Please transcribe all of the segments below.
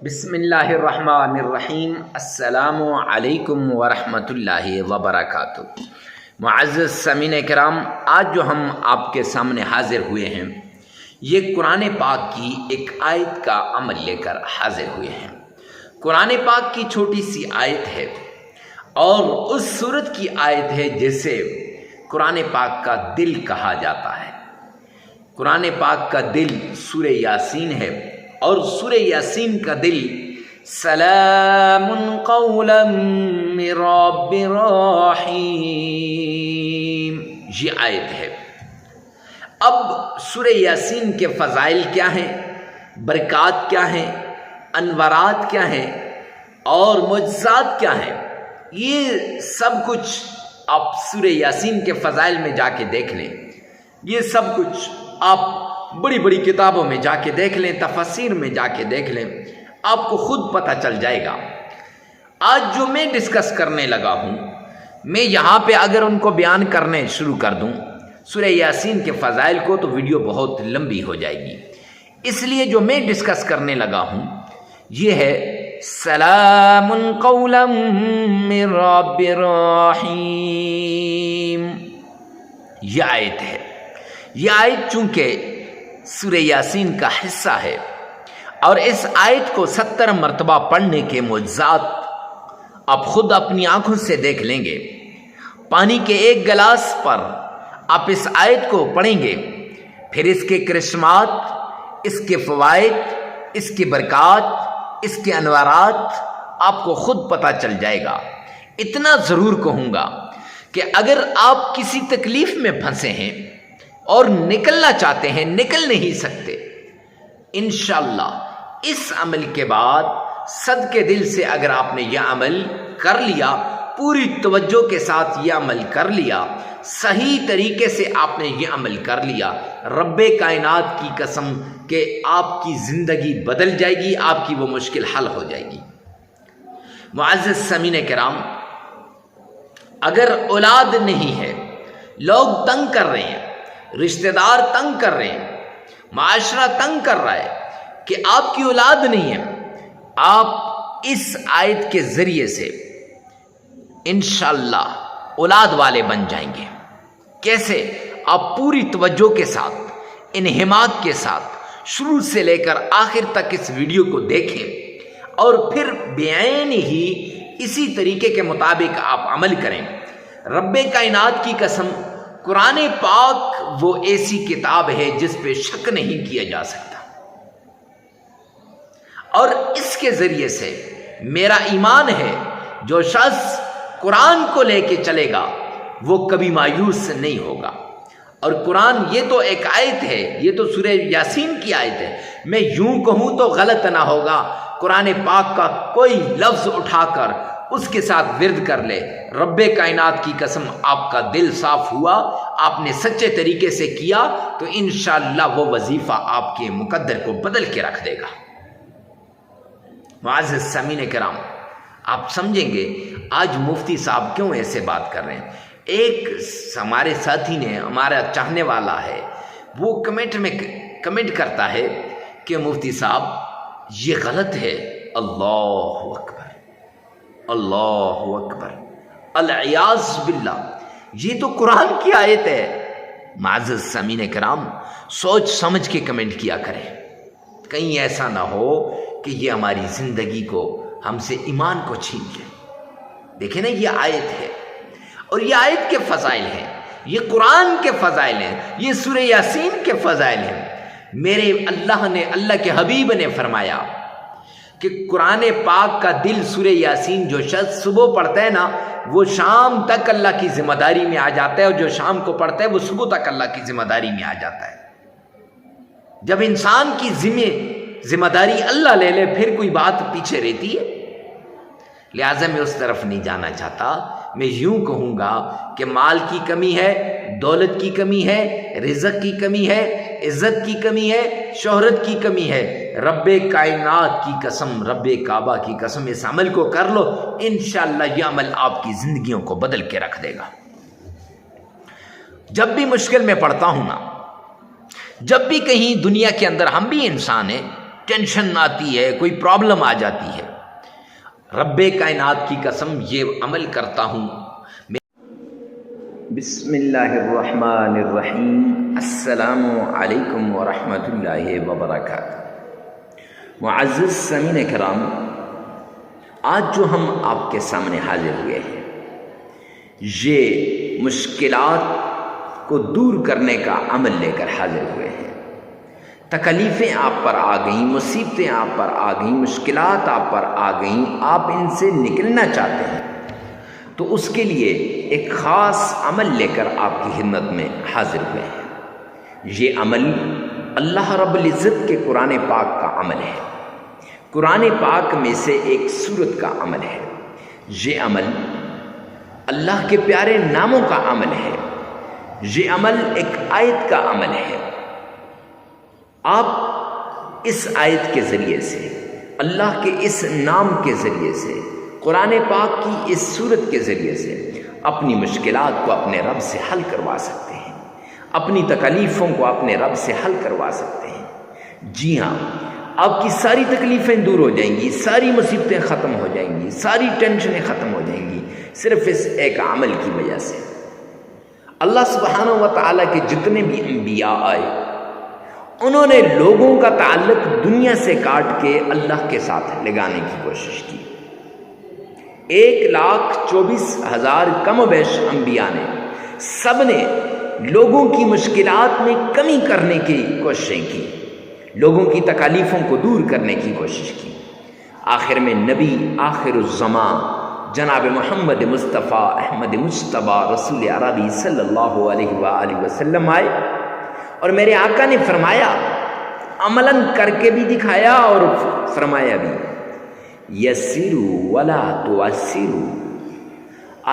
بسم اللہ الرحمن الرحیم۔ السلام علیکم ورحمۃ اللہ وبرکاتہ۔ معزز سامعین کرام، آج جو ہم آپ کے سامنے حاضر ہوئے ہیں یہ قرآن پاک کی ایک آیت کا عمل لے کر حاضر ہوئے ہیں۔ قرآن پاک کی چھوٹی سی آیت ہے اور اس سورت کی آیت ہے جسے قرآن پاک کا دل کہا جاتا ہے۔ قرآن پاک کا دل سورہ یاسین ہے اور سورہ یاسین کا دل سلام قولا من رب رحیم، یہ آیت ہے۔ اب سورہ یاسین کے فضائل کیا ہیں، برکات کیا ہیں، انوارات کیا ہیں اور معجزات کیا ہیں، یہ سب کچھ آپ سورہ یاسین کے فضائل میں جا کے دیکھ لیں۔ یہ سب کچھ آپ بڑی بڑی کتابوں میں جا کے دیکھ لیں، تفسیر میں جا کے دیکھ لیں، آپ کو خود پتہ چل جائے گا۔ آج جو میں ڈسکس کرنے لگا ہوں، میں یہاں پہ اگر ان کو بیان کرنے شروع کر دوں سورہ یاسین کے فضائل کو تو ویڈیو بہت لمبی ہو جائے گی، اس لیے جو میں ڈسکس کرنے لگا ہوں یہ ہے سلام قولا من رب رحیم، یہ آیت ہے۔ یہ آیت چونکہ سورہ یاسین کا حصہ ہے اور اس آیت کو 70 مرتبہ پڑھنے کے معجزات آپ خود اپنی آنکھوں سے دیکھ لیں گے۔ پانی کے ایک گلاس پر آپ اس آیت کو پڑھیں گے، پھر اس کے کرشمات، اس کے فوائد، اس کی برکات، اس کے انوارات آپ کو خود پتہ چل جائے گا۔ اتنا ضرور کہوں گا کہ اگر آپ کسی تکلیف میں پھنسے ہیں اور نکلنا چاہتے ہیں، نکل نہیں سکتے، انشاءاللہ اس عمل کے بعد صدقے دل سے اگر آپ نے یہ عمل کر لیا، پوری توجہ کے ساتھ یہ عمل کر لیا، صحیح طریقے سے آپ نے یہ عمل کر لیا، رب کائنات کی قسم کہ آپ کی زندگی بدل جائے گی، آپ کی وہ مشکل حل ہو جائے گی۔ معزز سامعین کرام، اگر اولاد نہیں ہے، لوگ تنگ کر رہے ہیں، رشتہ دار تنگ کر رہے ہیں، معاشرہ تنگ کر رہا ہے کہ آپ کی اولاد نہیں ہے، آپ اس آیت کے ذریعے سے انشاءاللہ اولاد والے بن جائیں گے۔ کیسے؟ آپ پوری توجہ کے ساتھ، انہماک کے ساتھ شروع سے لے کر آخر تک اس ویڈیو کو دیکھیں اور پھر بعین ہی اسی طریقے کے مطابق آپ عمل کریں۔ رب کائنات کی قسم، قرآن پاک وہ ایسی کتاب ہے جس پہ شک نہیں کیا جا سکتا، اور اس کے ذریعے سے میرا ایمان ہے جو شخص قرآن کو لے کے چلے گا وہ کبھی مایوس نہیں ہوگا۔ اور قرآن یہ تو ایک آیت ہے، یہ تو سورہ یاسین کی آیت ہے، میں یوں کہوں تو غلط نہ ہوگا، قرآن پاک کا کوئی لفظ اٹھا کر اس کے ساتھ ورد کر لے، رب کائنات کی قسم آپ کا دل صاف ہوا، آپ نے سچے طریقے سے کیا تو انشاءاللہ وہ وظیفہ آپ کے مقدر کو بدل کے رکھ دے گا۔ معزز سامعین کرام، آپ سمجھیں گے آج مفتی صاحب کیوں ایسے بات کر رہے ہیں۔ ایک ہمارے ساتھی نے، ہمارا چاہنے والا ہے، وہ کمنٹ میں کمنٹ کرتا ہے کہ مفتی صاحب یہ غلط ہے۔ اللہ اکبر، اللہ اکبر، العیاذ باللہ، یہ تو قرآن کی آیت ہے۔ معزز سامعین کرام، سوچ سمجھ کے کمنٹ کیا کریں، کہیں ایسا نہ ہو کہ یہ ہماری زندگی کو، ہم سے ایمان کو چھین لے۔ دیکھیں نا، یہ آیت ہے اور یہ آیت کے فضائل ہیں، یہ قرآن کے فضائل ہیں، یہ سورہ یاسین کے فضائل ہیں۔ میرے اللہ نے، اللہ کے حبیب نے فرمایا کہ قرآن پاک کا دل سورہ یاسین جو شخص صبح پڑھتا ہے نا وہ شام تک اللہ کی ذمہ داری میں آ جاتا ہے، اور جو شام کو پڑھتا ہے وہ صبح تک اللہ کی ذمہ داری میں آ جاتا ہے۔ جب انسان کی ذمہ داری اللہ لے لے پھر کوئی بات پیچھے رہتی ہے؟ لہٰذا میں اس طرف نہیں جانا چاہتا۔ میں یوں کہوں گا کہ مال کی کمی ہے، دولت کی کمی ہے، رزق کی کمی ہے، عزت کی کمی ہے، شہرت کی کمی ہے، رب کائنات کی قسم، رب کعبہ کی قسم، اس عمل کو کر لو، انشاءاللہ یہ عمل آپ کی زندگیوں کو بدل کے رکھ دے گا۔ جب بھی مشکل میں پڑتا ہوں نا، جب بھی کہیں دنیا کے اندر، ہم بھی انسان ہیں، ٹینشن آتی ہے، کوئی پرابلم آ جاتی ہے، رب کائنات کی قسم یہ عمل کرتا ہوں۔ بسم اللہ الرحمن الرحیم، السلام علیکم ورحمۃ اللہ وبرکاتہ۔ معزز سامعین کرام، آج جو ہم آپ کے سامنے حاضر ہوئے ہیں، یہ مشکلات کو دور کرنے کا عمل لے کر حاضر ہوئے ہیں۔ تکلیفیں آپ پر آ گئیں، مصیبتیں آپ پر آ گئیں، مشکلات آپ پر آ گئیں، آپ ان سے نکلنا چاہتے ہیں، تو اس کے لیے ایک خاص عمل لے کر آپ کی خدمت میں حاضر ہوئے ہیں۔ یہ عمل اللہ رب العزت کے قرآن پاک کا عمل ہے، قرآن پاک میں سے ایک سورت کا عمل ہے۔ یہ عمل اللہ کے پیارے ناموں کا عمل ہے، یہ عمل ایک آیت کا عمل ہے۔ آپ اس آیت کے ذریعے سے، اللہ کے اس نام کے ذریعے سے، قرآن پاک کی اس سورت کے ذریعے سے اپنی مشکلات کو اپنے رب سے حل کروا سکتے ہیں، اپنی تکلیفوں کو اپنے رب سے حل کروا سکتے ہیں۔ جی ہاں، آپ کی ساری تکلیفیں دور ہو جائیں گی، ساری مصیبتیں ختم ہو جائیں گی، ساری ٹینشنیں ختم ہو جائیں گی، صرف اس ایک عمل کی وجہ سے۔ اللہ سبحانہ و تعالیٰ کے جتنے بھی انبیاء آئے، انہوں نے لوگوں کا تعلق دنیا سے کاٹ کے اللہ کے ساتھ لگانے کی کوشش کی۔ 1,24,000 کم و بیش انبیاء نے، سب نے لوگوں کی مشکلات میں کمی کرنے کی کوششیں کی، لوگوں کی تکالیفوں کو دور کرنے کی کوشش کی۔ آخر میں نبی آخر الزمان جناب محمد مصطفیٰ احمد مجتبیٰ رسول عربی صلی اللہ علیہ وآلہ وسلم آئے، اور میرے آقا نے فرمایا، عملاً کر کے بھی دکھایا اور فرمایا بھی، یسروا ولا تعسروا،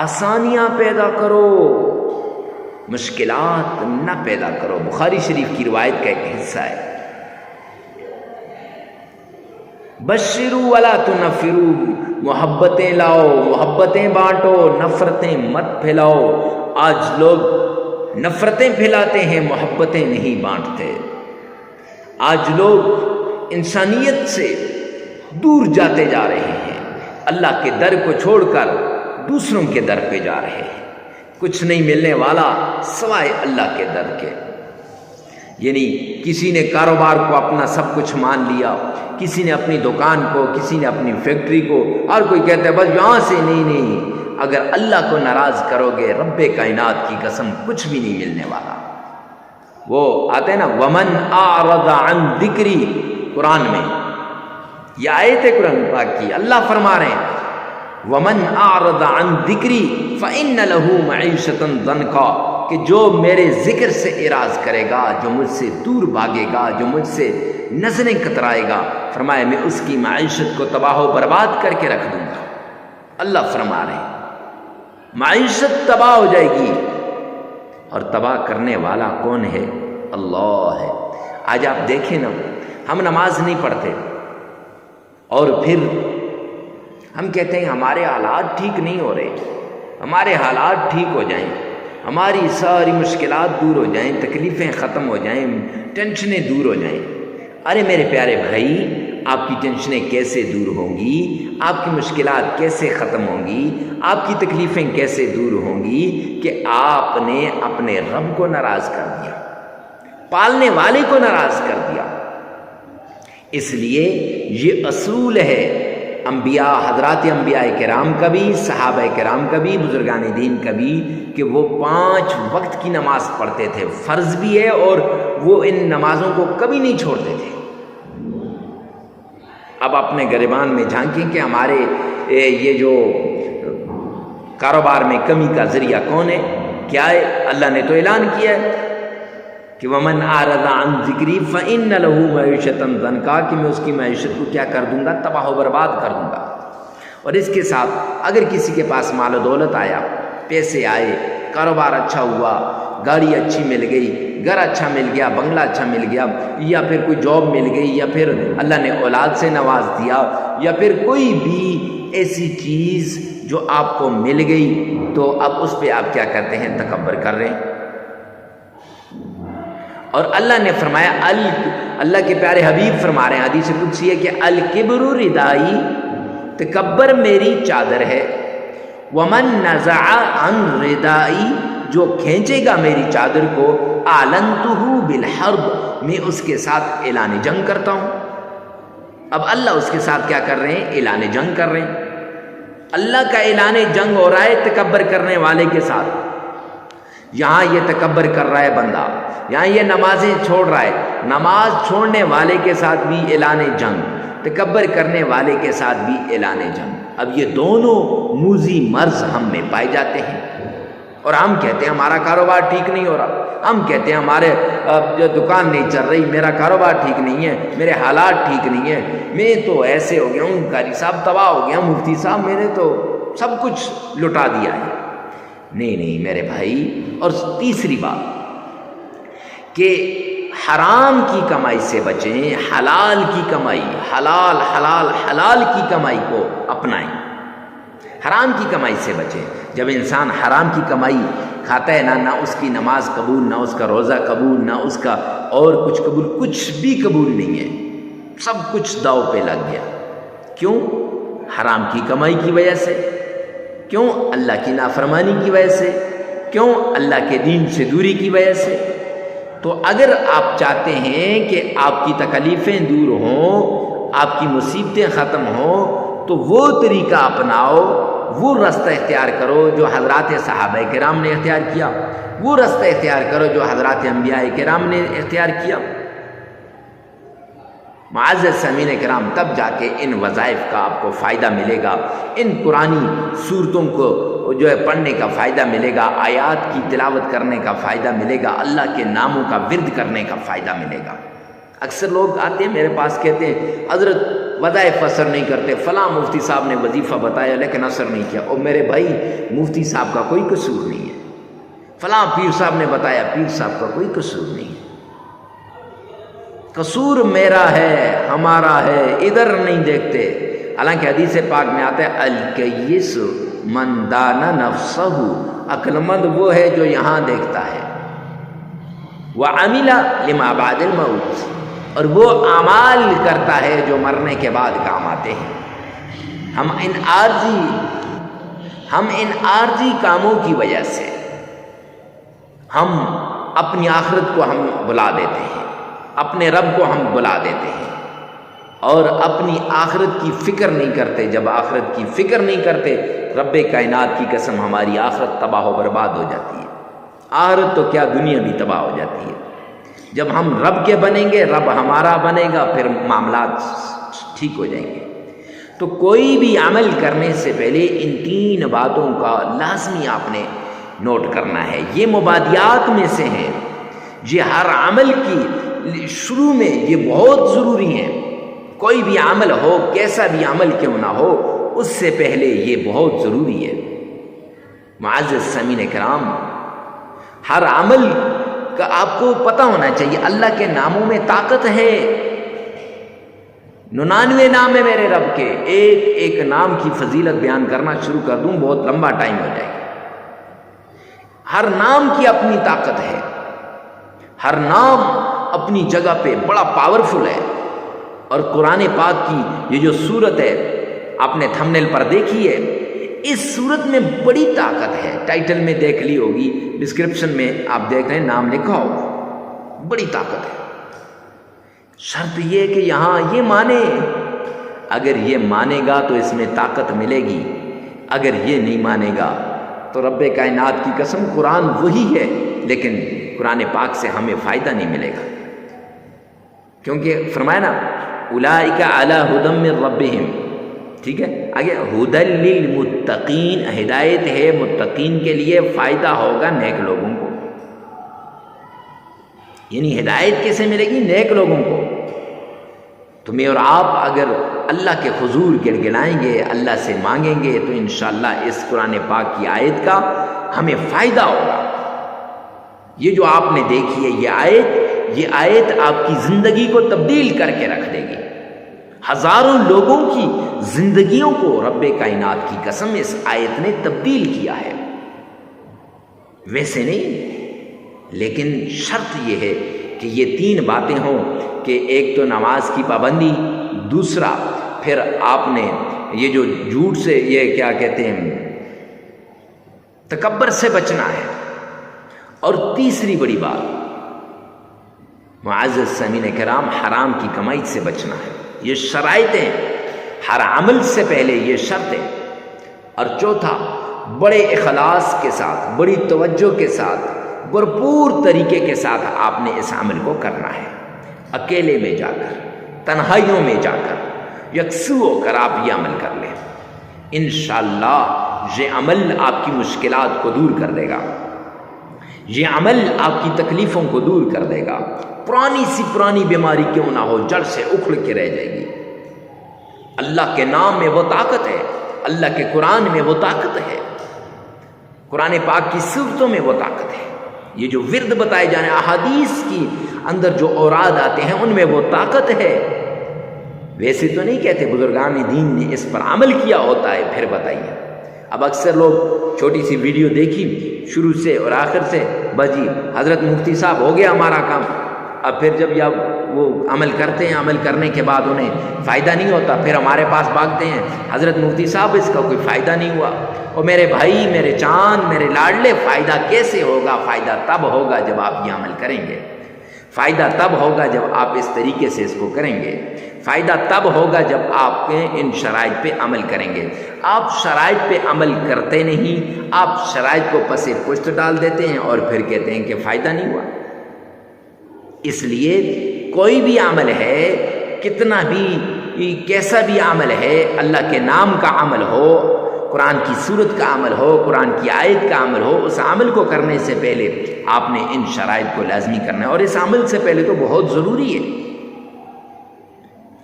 آسانیاں پیدا کرو، مشکلات نہ پیدا کرو۔ بخاری شریف کی روایت کا ایک حصہ ہے۔ بشروا ولا تنفروا، محبتیں لاؤ، محبتیں بانٹو، نفرتیں مت پھیلاؤ۔ آج لوگ نفرتیں پھیلاتے ہیں، محبتیں نہیں بانٹتے۔ آج لوگ انسانیت سے دور جاتے جا رہے ہیں، اللہ کے در کو چھوڑ کر دوسروں کے در پہ جا رہے ہیں۔ کچھ نہیں ملنے والا سوائے اللہ کے در کے۔ یعنی کسی نے کاروبار کو اپنا سب کچھ مان لیا، کسی نے اپنی دکان کو، کسی نے اپنی فیکٹری کو، اور کوئی کہتا ہے بس یہاں سے نہیں، اگر اللہ کو ناراض کرو گے، رب کائنات کی قسم کچھ بھی نہیں ملنے والا۔ وہ آتے ہیں نا، ومن اعرض عن ذکری، قرآن میں یہ آیت ہے قرآن پاک کی، اللہ فرما رہے ہیں ومن اعرض عن ذکری فإن له معیشۃ ضنکا، کہ جو میرے ذکر سے اعراض کرے گا، جو مجھ سے دور بھاگے گا، جو مجھ سے نظریں کترائے گا، فرمایا میں اس کی معیشت کو تباہ و برباد کر کے رکھ دوں گا۔ اللہ فرما رہے ہیں معیشت تباہ ہو جائے گی، اور تباہ کرنے والا کون ہے؟ اللہ ہے۔ آج آپ دیکھیں نا، ہم نماز نہیں پڑھتے، اور پھر ہم کہتے ہیں ہمارے حالات ٹھیک نہیں ہو رہے، ہمارے حالات ٹھیک ہو جائیں، ہماری ساری مشکلات دور ہو جائیں، تکلیفیں ختم ہو جائیں، ٹینشنیں دور ہو جائیں۔ ارے میرے پیارے بھائی، آپ کی ٹینشنیں کیسے دور ہوں گی؟ آپ کی مشکلات کیسے ختم ہوں گی؟ آپ کی تکلیفیں کیسے دور ہوں گی کہ آپ نے اپنے رب کو ناراض کر دیا، پالنے والے کو ناراض کر دیا۔ اس لیے یہ اصول ہے انبیاء، حضرات انبیاء کرام کا بھی، صحابہ کرام کا بھی، بزرگان دین کا بھی، کہ وہ 5 وقت کی نماز پڑھتے تھے، فرض بھی ہے، اور وہ ان نمازوں کو کبھی نہیں چھوڑتے تھے۔ اب اپنے گریبان میں جھانکیں کہ ہمارے یہ جو کاروبار میں کمی کا ذریعہ کون ہے؟ کیا ہے؟ اللہ نے تو اعلان کیا ہے کہ ومن اعرض عن ذکری فإن له معیشۃ ضنکا، کہ میں اس کی معیشت کو کیا کر دوں گا؟ تباہ و برباد کر دوں گا۔ اور اس کے ساتھ اگر کسی کے پاس مال و دولت آیا، پیسے آئے، کاروبار اچھا ہوا، گاڑی اچھی مل گئی، گھر اچھا مل گیا، بنگلہ اچھا مل گیا، یا پھر کوئی جاب مل گئی، یا پھر اللہ نے اولاد سے نواز دیا، یا پھر کوئی بھی ایسی چیز جو آپ کو مل گئی، تو اب اس پہ آپ کیا کرتے ہیں؟ تکبر کر رہے ہیں۔ اور اللہ نے فرمایا اللہ کے پیارے حبیب فرما رہے ہیں حدیث قدسی ہے کہ الکبر ردائی، تکبر میری چادر ہے، ومن نزع عن ردائی، جو کھینچے گا میری چادر کو، اعلنتہ بالحرب، میں اس کے ساتھ اعلان جنگ کرتا ہوں۔ اب اللہ اس کے ساتھ کیا کر رہے ہیں؟ اعلان جنگ کر رہے ہیں۔ اللہ کا اعلان جنگ ہو رہا ہے تکبر کرنے والے کے ساتھ۔ یہاں یہ تکبر کر رہا ہے بندہ، یہاں یہ نمازیں چھوڑ رہا ہے، نماز چھوڑنے والے کے ساتھ بھی اعلان جنگ، تکبر کرنے والے کے ساتھ بھی اعلان جنگ۔ اب یہ دونوں موذی مرض ہم میں پائے جاتے ہیں، اور ہم کہتے ہیں ہمارا کاروبار ٹھیک نہیں ہو رہا، ہم کہتے ہیں ہمارے جو دکان نہیں چل رہی، میرا کاروبار ٹھیک نہیں ہے، میرے حالات ٹھیک نہیں ہیں، میں تو ایسے ہو گیا ہوں، قاری صاحب تباہ ہو گیا، مفتی صاحب میں نے تو سب کچھ لٹا دیا ہے۔ نہیں میرے بھائی۔ اور تیسری بات کہ حرام کی کمائی سے بچیں، حلال کی کمائی، حلال کی کمائی کو اپنائیں، حرام کی کمائی سے بچیں۔ جب انسان حرام کی کمائی کھاتا ہے نہ اس کی نماز قبول، نہ اس کا روزہ قبول، نہ اس کا اور کچھ قبول، کچھ بھی قبول نہیں ہے، سب کچھ داؤ پہ لگ گیا۔ کیوں؟ حرام کی کمائی کی وجہ سے۔ کیوں؟ اللہ کی نافرمانی کی وجہ سے۔ کیوں؟ اللہ کے دین سے دوری کی وجہ سے۔ تو اگر آپ چاہتے ہیں کہ آپ کی تکلیفیں دور ہوں، آپ کی مصیبتیں ختم ہوں، تو وہ طریقہ اپناؤ، وہ رستہ اختیار کرو جو حضرات صحابہ کرام نے اختیار کیا، وہ رستہ اختیار کرو جو حضرات انبیاء کرام نے اختیار کیا۔ معزز سامعین کرام، تب جا کے ان وظائف کا آپ کو فائدہ ملے گا، ان قرآنی صورتوں کو جو ہے پڑھنے کا فائدہ ملے گا، آیات کی تلاوت کرنے کا فائدہ ملے گا، اللہ کے ناموں کا ورد کرنے کا فائدہ ملے گا۔ اکثر لوگ آتے ہیں میرے پاس، کہتے ہیں حضرت وظائف اثر نہیں کرتے، فلاں مفتی صاحب نے وظیفہ بتایا لیکن اثر نہیں کیا۔ اور میرے بھائی، مفتی صاحب کا کوئی قصور نہیں ہے، فلاں پیر صاحب نے بتایا، پیر صاحب کا کوئی قصور نہیں ہے، قصور میرا ہے، ہمارا ہے، ادھر نہیں دیکھتے۔ حالانکہ حدیث پاک میں آتا ہے الکیس من دان نفسہ، عقل مند وہ ہے جو یہاں دیکھتا ہے، وعمل لما بعد الموت، اور وہ اعمال کرتا ہے جو مرنے کے بعد کام آتے ہیں۔ ہم ان عارضی کاموں کی وجہ سے ہم اپنی آخرت کو ہم بلا دیتے ہیں، اپنے رب کو ہم بلا دیتے ہیں، اور اپنی آخرت کی فکر نہیں کرتے۔ جب آخرت کی فکر نہیں کرتے، رب کائنات کی قسم ہماری آخرت تباہ و برباد ہو جاتی ہے۔ آخرت تو کیا، دنیا بھی تباہ ہو جاتی ہے۔ جب ہم رب کے بنیں گے، رب ہمارا بنے گا، پھر معاملات ٹھیک ہو جائیں گے۔ تو کوئی بھی عمل کرنے سے پہلے ان تین باتوں کا لازمی آپ نے نوٹ کرنا ہے۔ یہ مبادیات میں سے ہیں، یہ ہر عمل کی شروع میں یہ بہت ضروری ہیں۔ کوئی بھی عمل ہو، کیسا بھی عمل کیوں نہ ہو، اس سے پہلے یہ بہت ضروری ہے۔ معزز سامعین کرام، ہر عمل کا آپ کو پتہ ہونا چاہیے، اللہ کے ناموں میں طاقت ہے۔ 99 نام ہے میرے رب کے، ایک ایک نام کی فضیلت بیان کرنا شروع کر دوں بہت لمبا ٹائم ہو جائے گا۔ ہر نام کی اپنی طاقت ہے، ہر نام اپنی جگہ پہ بڑا پاورفل ہے۔ اور قرآن پاک کی یہ جو صورت ہے، آپ نے تھمبنیل پر دیکھی ہے، اس صورت میں بڑی طاقت ہے۔ ٹائٹل میں دیکھ لی ہوگی، ڈسکرپشن میں آپ دیکھ رہے ہیں، نام لکھا ہوگا، بڑی طاقت ہے۔ شرط یہ ہے کہ یہاں یہ مانے، اگر یہ مانے گا تو اس میں طاقت ملے گی، اگر یہ نہیں مانے گا تو رب کائنات کی قسم قرآن وہی ہے، لیکن قرآن پاک سے ہمیں فائدہ نہیں ملے گا۔ کیونکہ فرمایا نا اولئک علی ھدی من ربہم، ٹھیک ہے، آگے ھدی للمتقین، ہدایت ہے متقین کے لیے، فائدہ ہوگا نیک لوگوں کو۔ یعنی ہدایت کیسے ملے گی؟ نیک لوگوں کو۔ تمہیں اور آپ اگر اللہ کے حضور گڑگڑائیں گے، اللہ سے مانگیں گے، تو انشاءاللہ اس قرآن پاک کی آیت کا ہمیں فائدہ ہوگا۔ یہ جو آپ نے دیکھی ہے یہ آیت آپ کی زندگی کو تبدیل کر کے رکھ دے گی۔ ہزاروں لوگوں کی زندگیوں کو رب کائنات کی قسم اس آیت نے تبدیل کیا ہے۔ ویسے نہیں، لیکن شرط یہ ہے کہ یہ 3 باتیں ہوں کہ ایک تو نماز کی پابندی، دوسرا پھر آپ نے یہ جو جھوٹ سے، یہ کیا کہتے ہیں، تکبر سے بچنا ہے، اور تیسری بڑی بات معزز سامعین کرام حرام کی کمائی سے بچنا ہے۔ یہ شرائطیں، ہر عمل سے پہلے یہ شرطیں، اور چوتھا بڑے اخلاص کے ساتھ، بڑی توجہ کے ساتھ، بھرپور طریقے کے ساتھ آپ نے اس عمل کو کرنا ہے، اکیلے میں جا کر، تنہائیوں میں جا کر، یکسو ہو کر آپ یہ عمل کر لیں۔ انشاءاللہ یہ عمل آپ کی مشکلات کو دور کر دے گا، یہ عمل آپ کی تکلیفوں کو دور کر دے گا۔ پرانی سی پرانی بیماری کیوں نہ ہو، جڑ سے اکھڑ کے رہ جائے گی۔ اللہ کے نام میں وہ طاقت ہے، اللہ کے قرآن میں وہ طاقت ہے، قرآن پاک کی صورتوں میں وہ طاقت ہے، یہ جو ورد بتائے جانے، احادیث کی اندر جو اوراد آتے ہیں ان میں وہ طاقت ہے۔ ویسے تو نہیں کہتے، بزرگان دین نے اس پر عمل کیا ہوتا ہے، پھر بتائیے۔ اب اکثر لوگ چھوٹی سی ویڈیو دیکھی شروع سے اور آخر سے، بس جی حضرت مفتی صاحب ہو گیا ہمارا کام، اب پھر جب وہ عمل کرتے ہیں، عمل کرنے کے بعد انہیں فائدہ نہیں ہوتا، پھر ہمارے پاس بھاگتے ہیں، حضرت مفتی صاحب اس کا کوئی فائدہ نہیں ہوا۔ اور میرے بھائی، میرے چاند، میرے لاڈلے، فائدہ کیسے ہوگا؟ فائدہ تب ہوگا جب آپ یہ عمل کریں گے، فائدہ تب ہوگا جب آپ اس طریقے سے اس کو کریں گے، فائدہ تب ہوگا جب آپ ان شرائط پہ عمل کریں گے۔ آپ شرائط پہ عمل کرتے نہیں، آپ شرائط کو پس پشت ڈال دیتے ہیں اور پھر کہتے ہیں کہ فائدہ نہیں ہوا۔ اس لیے کوئی بھی عمل ہے، کتنا بھی کیسا بھی عمل ہے، اللہ کے نام کا عمل ہو، قرآن کی سورت کا عمل ہو، قرآن کی آیت کا عمل ہو، اس عمل کو کرنے سے پہلے آپ نے ان شرائط کو لازمی کرنا ہے۔ اور اس عمل سے پہلے تو بہت ضروری ہے،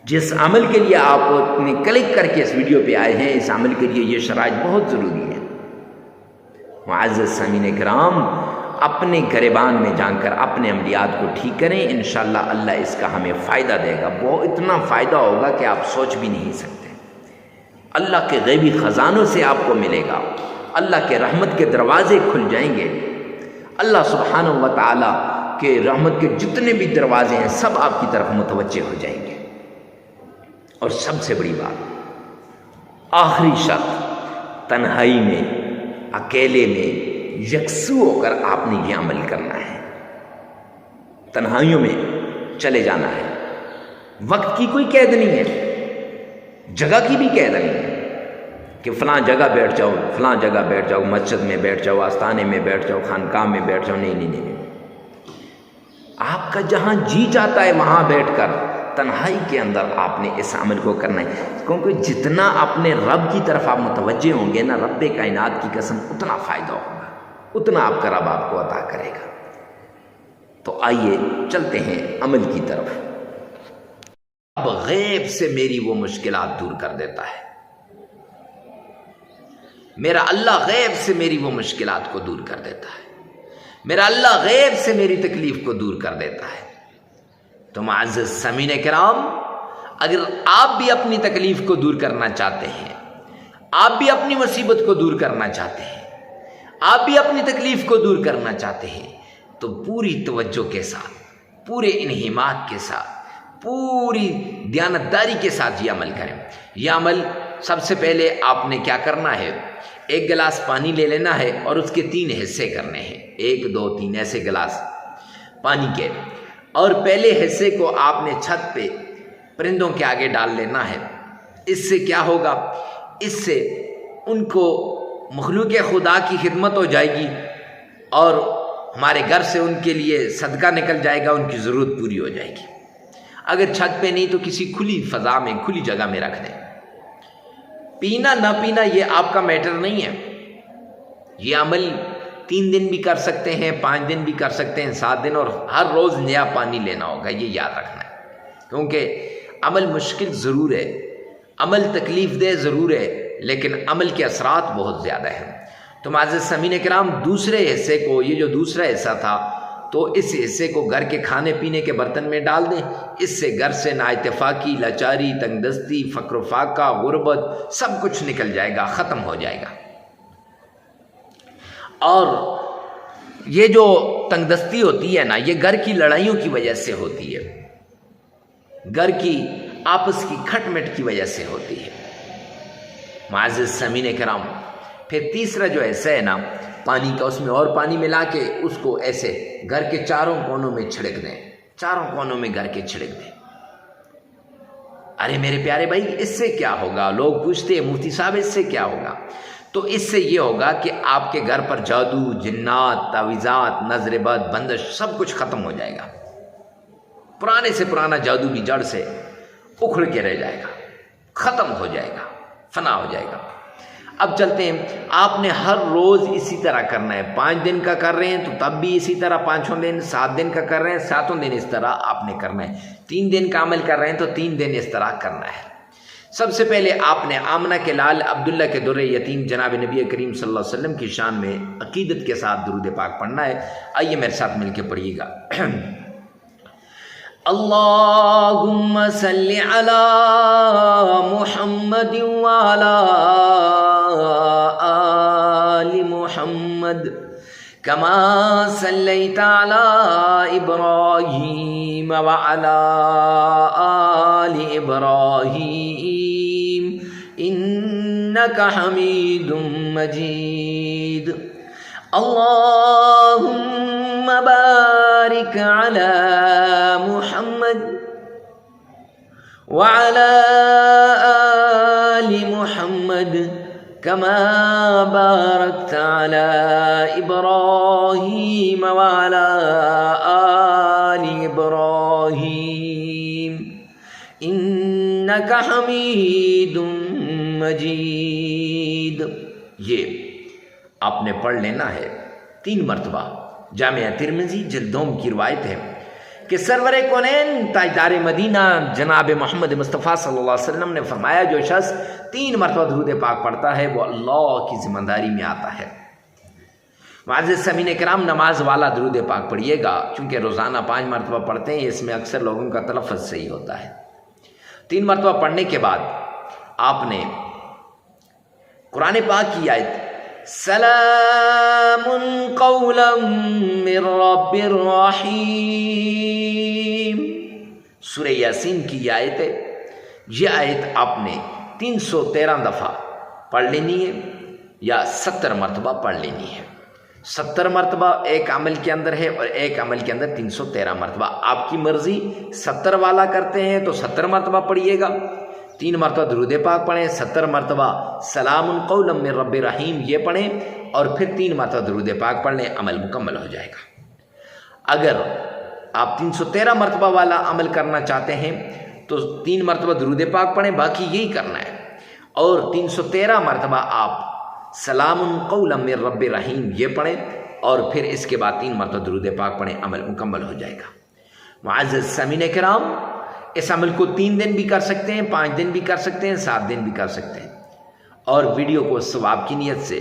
جس عمل کے لیے آپ نے کلک کر کے اس ویڈیو پہ آئے ہیں، اس عمل کے لیے یہ شرائط بہت ضروری ہے۔ معزز سامعین کرام، اپنے گریبان میں جان کر اپنے عملیات کو ٹھیک کریں، انشاءاللہ اللہ اس کا ہمیں فائدہ دے گا، وہ اتنا فائدہ ہوگا کہ آپ سوچ بھی نہیں سکتے۔ اللہ کے غیبی خزانوں سے آپ کو ملے گا، اللہ کے رحمت کے دروازے کھل جائیں گے، اللہ سبحانہ و تعالیٰ کے رحمت کے جتنے بھی دروازے ہیں سب آپ کی طرف متوجہ ہو جائیں گے۔ اور سب سے بڑی بات، آخری شرط، تنہائی میں، اکیلے میں، یکسو ہو کر آپ نے یہ عمل کرنا ہے، تنہائیوں میں چلے جانا ہے۔ وقت کی کوئی قید نہیں ہے، جگہ کی بھی قید نہیں ہے کہ فلاں جگہ بیٹھ جاؤ، فلاں جگہ بیٹھ جاؤ، مسجد میں بیٹھ جاؤ، آستانے میں بیٹھ جاؤ، خانقاہ میں بیٹھ جاؤ، نہیں نہیں نہیں، آپ کا جہاں جی چاہتا ہے وہاں بیٹھ کر تنہائی کے اندر آپ نے اس عمل کو کرنا ہے، کیونکہ جتنا اپنے رب کی طرف آپ متوجہ ہوں گے نا، رب کائنات کی قسم، اتنا فائدہ ہوگا، اتنا آپ کا رب آپ کو عطا کرے گا۔ تو آئیے چلتے ہیں عمل کی طرف۔ اب غیب سے میری وہ مشکلات دور کر دیتا ہے، میرا اللہ غیب سے میری وہ مشکلات کو دور کر دیتا ہے، میرا اللہ غیب سے میری تکلیف کو دور کر دیتا ہے۔ تو معزز سامعین کرام، اگر آپ بھی اپنی تکلیف کو دور کرنا چاہتے ہیں، آپ بھی اپنی مصیبت کو دور کرنا چاہتے ہیں، آپ بھی اپنی تکلیف کو دور کرنا چاہتے ہیں، تو پوری توجہ کے ساتھ، پورے انہماک کے ساتھ، پوری دیانتداری کے ساتھ یہ عمل کریں۔ یہ عمل سب سے پہلے آپ نے کیا کرنا ہے، 1 گلاس پانی لے لینا ہے اور اس کے 3 حصے کرنے ہیں، 1 2 3 ایسے گلاس پانی کے، اور پہلے حصے کو آپ نے چھت پہ پرندوں کے آگے ڈال لینا ہے۔ اس سے کیا ہوگا، اس سے ان کو مخلوق خدا کی خدمت ہو جائے گی اور ہمارے گھر سے ان کے لیے صدقہ نکل جائے گا، ان کی ضرورت پوری ہو جائے گی۔ اگر چھت پہ نہیں تو کسی کھلی فضا میں، کھلی جگہ میں رکھ دیں۔ پینا نہ پینا یہ آپ کا میٹر نہیں ہے، یہ عمل 3 دن بھی کر سکتے ہیں، 5 دن بھی کر سکتے ہیں، 7 دن، اور ہر روز نیا پانی لینا ہوگا، یہ یاد رکھنا ہے، کیونکہ عمل مشکل ضرور ہے، عمل تکلیف دہ ضرور ہے، لیکن عمل کے اثرات بہت زیادہ ہیں۔ تو معزز سامعین کرام، دوسرے حصے کو، یہ جو دوسرا حصہ تھا، تو اس حصے کو گھر کے کھانے پینے کے برتن میں ڈال دیں۔ اس سے گھر سے نااتفاقی، لاچاری، تنگ دستی، فقر و فاقہ، غربت، سب کچھ نکل جائے گا، ختم ہو جائے گا۔ اور یہ جو تنگ دستی ہوتی ہے نا، یہ گھر کی لڑائیوں کی وجہ سے ہوتی ہے، گھر کی آپس کی کھٹ مٹ کی وجہ سے ہوتی ہے۔ معزز سامعین کرام، پھر تیسرا جو ایسا ہے نا پانی کا، اس میں اور پانی ملا کے اس کو ایسے گھر کے چاروں کونوں میں چھڑک دیں، چاروں کونوں میں گھر کے چھڑک دیں۔ ارے میرے پیارے بھائی، اس سے کیا ہوگا؟ لوگ پوچھتے ہیں مفتی صاحب اس سے کیا ہوگا؟ تو اس سے یہ ہوگا کہ آپ کے گھر پر جادو، جنات، تعویذات، نظر بد، بندش سب کچھ ختم ہو جائے گا، پرانے سے پرانا جادو بھی جڑ سے اکھڑ کے رہ جائے گا، ختم ہو جائے گا، فنا ہو جائے گا۔ اب چلتے ہیں، آپ نے ہر روز اسی طرح کرنا ہے۔ 5 دن کا کر رہے ہیں تو تب بھی اسی طرح 5 دن، 7 دن کا کر رہے ہیں 7 دن اس طرح آپ نے کرنا ہے، 3 دن کا عمل کر رہے ہیں تو 3 دن اس طرح کرنا ہے۔ سب سے پہلے آپ نے آمنہ کے لال عبداللہ کے در یتیم جناب نبی کریم صلی اللہ علیہ وسلم کی شان میں عقیدت کے ساتھ درود پاک پڑھنا ہے۔ آئیے میرے ساتھ مل کے پڑھیے گا۔ اللہم صلی علی محمد وعلی آل محمد کما صلیت علی ابراہیم وعلی آل ابراہیم انک حمید مجید۔ اللہم بارک علی محمد وعلی آل محمد کما بارکت علی ابراہیم وعلی آل ابراہیم انک حمید مجید۔ یہ آپ نے پڑھ لینا ہے 3 مرتبہ۔ جامعہ ترمذی جلد 2 کی روایت ہے کہ سرور کونین تاجدار مدینہ جناب محمد مصطفیٰ صلی اللہ علیہ وسلم نے فرمایا، جو شخص 3 مرتبہ درود پاک پڑھتا ہے وہ اللہ کی ذمہ داری میں آتا ہے۔ معزز سامعین کرام، نماز والا درود پاک پڑھیے گا، چونکہ روزانہ 5 مرتبہ پڑھتے ہیں، اس میں اکثر لوگوں کا تلفظ صحیح ہوتا ہے۔ 3 مرتبہ پڑھنے کے بعد آپ نے قرآن پاک کی آیت سلام قولا من رب الرحیم، سورہ یاسین کی یہ آیت ہے، یہ آیت آپ نے 313 دفعہ پڑھ لینی ہے یا 70 مرتبہ پڑھ لینی ہے۔ 70 مرتبہ ایک عمل کے اندر ہے اور ایک عمل کے اندر 313 مرتبہ، آپ کی مرضی۔ 70 والا کرتے ہیں تو 70 مرتبہ پڑھیے گا، 3 مرتبہ درود پاک پڑھیں، 70 مرتبہ سلام قولا من رب رحیم یہ پڑھیں، اور پھر 3 مرتبہ درود پاک پڑھ لیں، عمل مکمل ہو جائے گا۔ اگر آپ 313 مرتبہ والا عمل کرنا چاہتے ہیں تو 3 مرتبہ درود پاک پڑھیں، باقی یہی کرنا ہے، اور 313 مرتبہ آپ سلام قولا من رب رحیم یہ پڑھیں، اور پھر اس کے بعد 3 مرتبہ درود پاک پڑھیں، عمل مکمل ہو جائے گا۔ معزز سامعین کرام، اس عمل کو 3 دن بھی کر سکتے ہیں، 5 دن بھی کر سکتے ہیں، 7 دن بھی کر سکتے ہیں، اور ویڈیو کو ثواب کی نیت سے